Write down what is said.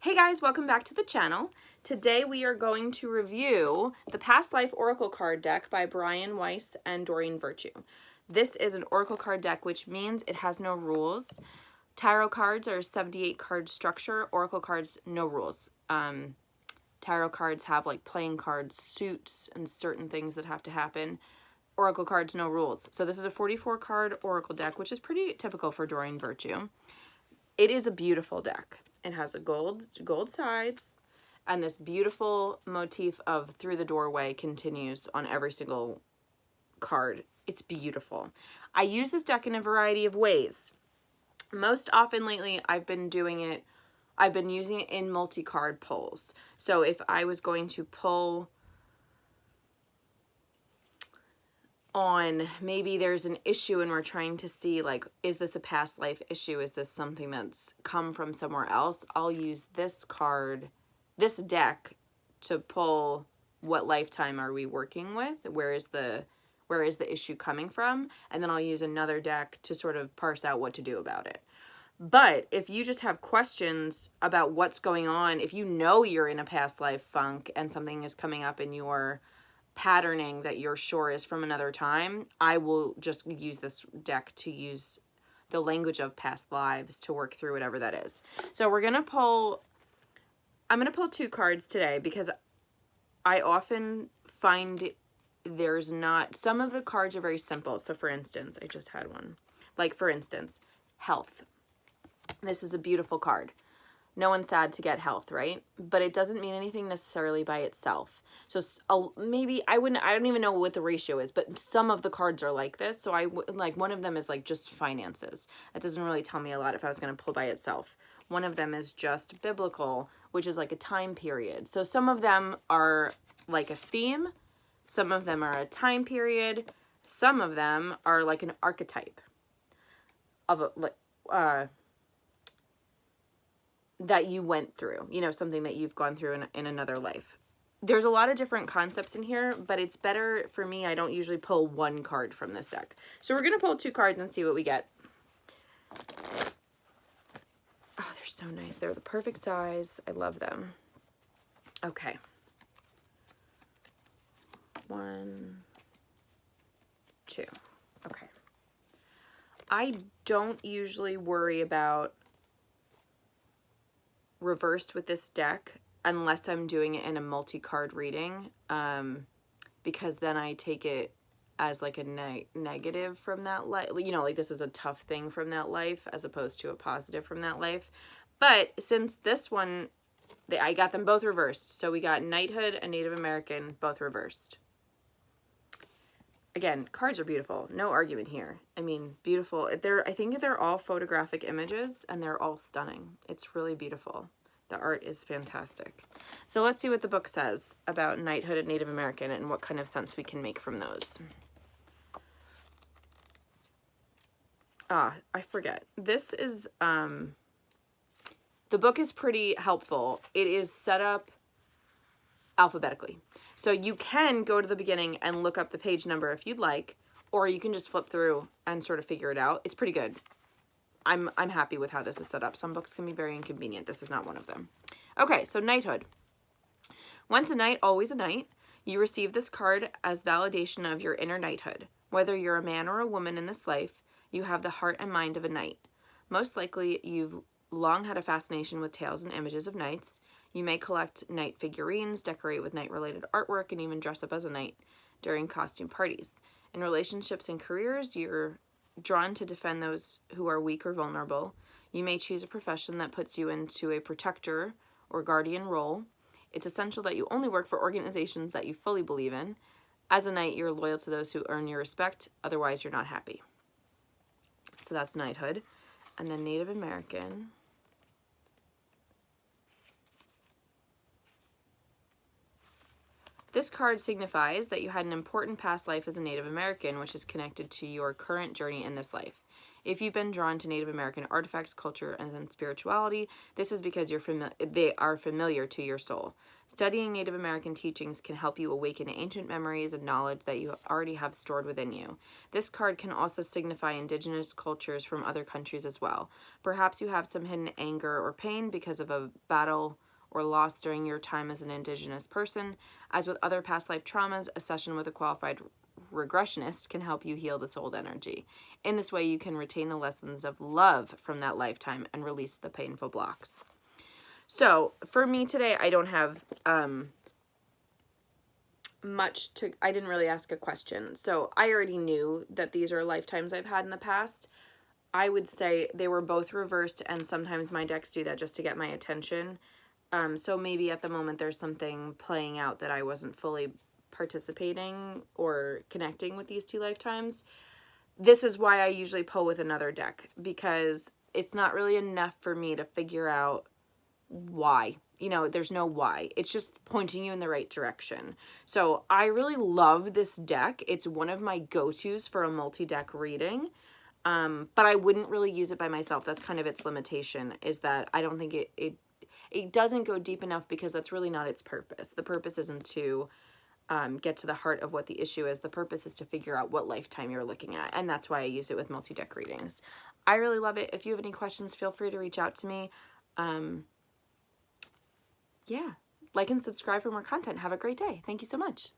Hey guys, welcome back to the channel. Today we are going to review the Past Life Oracle card deck by Brian Weiss and Doreen Virtue. This is an Oracle card deck, which means it has no rules. Tarot cards are a 78 card structure. Oracle cards, no rules. Tarot cards have like playing cards, suits, and certain things that have to happen. Oracle cards, no rules. So this is a 44 card Oracle deck, which is pretty typical for Doreen Virtue. It is a beautiful deck. It has a gold sides, and this beautiful motif of through the doorway continues on every single card. It's beautiful. I use this deck in a variety of ways. Most often lately, I've been using it in multi-card pulls. So if I was going to pull on maybe there's an issue and we're trying to see, like, is this a past life issue? Is this something that's come from somewhere else? I'll use this deck to pull what lifetime are we working with? Where is the issue coming from? And then I'll use another deck to sort of parse out what to do about it. But if you just have questions about what's going on, if you know you're in a past life funk and something is coming up in your patterning that you're sure is from another time, I will just use this deck to use the language of past lives to work through whatever that is. So I'm gonna pull 2 cards today because I often find there's not, some of the cards are very simple. So for instance, I just had one. Like for instance, health. This is a beautiful card. No one's sad to get health, right? But it doesn't mean anything necessarily by itself. So maybe I don't even know what the ratio is, but some of the cards are like this. So like one of them is like just finances. That doesn't really tell me a lot if I was going to pull by itself. One of them is just biblical, which is like a time period. So some of them are like a theme. Some of them are a time period. Some of them are like an archetype of that you went through, you know, something that you've gone through in another life. There's a lot of different concepts in here, but it's better for me. I don't usually pull one card from this deck. So we're going to pull 2 cards and see what we get. Oh, they're so nice. They're the perfect size. I love them. Okay. 1, 2. Okay. I don't usually worry about reversed with this deck unless I'm doing it in a multi-card reading, because then I take it as like a negative from that life, you know, like this is a tough thing from that life as opposed to a positive from that life. But since this one, I got them both reversed. So we got knighthood and Native American both reversed. Again, cards are beautiful. No argument here. I mean, beautiful. I think they're all photographic images and they're all stunning. It's really beautiful. The art is fantastic. So let's see what the book says about knighthood and Native American and what kind of sense we can make from those. I forget. This is, the book is pretty helpful. It is set up alphabetically. So you can go to the beginning and look up the page number if you'd like, or you can just flip through and sort of figure it out. It's pretty good. I'm happy with how this is set up. Some books can be very inconvenient. This is not one of them. Okay, so knighthood. Once a knight, always a knight. You receive this card as validation of your inner knighthood. Whether you're a man or a woman in this life, you have the heart and mind of a knight. Most likely, you've long had a fascination with tales and images of knights. You may collect knight figurines, decorate with knight-related artwork, and even dress up as a knight during costume parties. In relationships and careers, you're drawn to defend those who are weak or vulnerable. You may choose a profession that puts you into a protector or guardian role. It's essential that you only work for organizations that you fully believe in. As a knight, you're loyal to those who earn your respect. Otherwise, you're not happy. So that's knighthood. And then Native American. This card signifies that you had an important past life as a Native American, which is connected to your current journey in this life. If you've been drawn to Native American artifacts, culture, and spirituality, this is because they are familiar to your soul. Studying Native American teachings can help you awaken ancient memories and knowledge that you already have stored within you. This card can also signify indigenous cultures from other countries as well. Perhaps you have some hidden anger or pain because of a battle or loss during your time as an indigenous person. As with other past life traumas, a session with a qualified regressionist can help you heal this old energy. In this way, you can retain the lessons of love from that lifetime and release the painful blocks. So for me today, I don't have I didn't really ask a question. So I already knew that these are lifetimes I've had in the past. I would say they were both reversed, and sometimes my decks do that just to get my attention. So maybe at the moment there's something playing out that I wasn't fully participating or connecting with these two lifetimes. This is why I usually pull with another deck, because it's not really enough for me to figure out why. You know, there's no why. It's just pointing you in the right direction. So I really love this deck. It's one of my go-tos for a multi-deck reading. But I wouldn't really use it by myself. That's kind of its limitation, is that I don't think it doesn't go deep enough, because that's really not its purpose. The purpose isn't to get to the heart of what the issue is. The purpose is to figure out what lifetime you're looking at, and that's why I use it with multi-deck readings. I really love it. If you have any questions, feel free to reach out to me. Yeah, like and subscribe for more content. Have a great day. Thank you so much.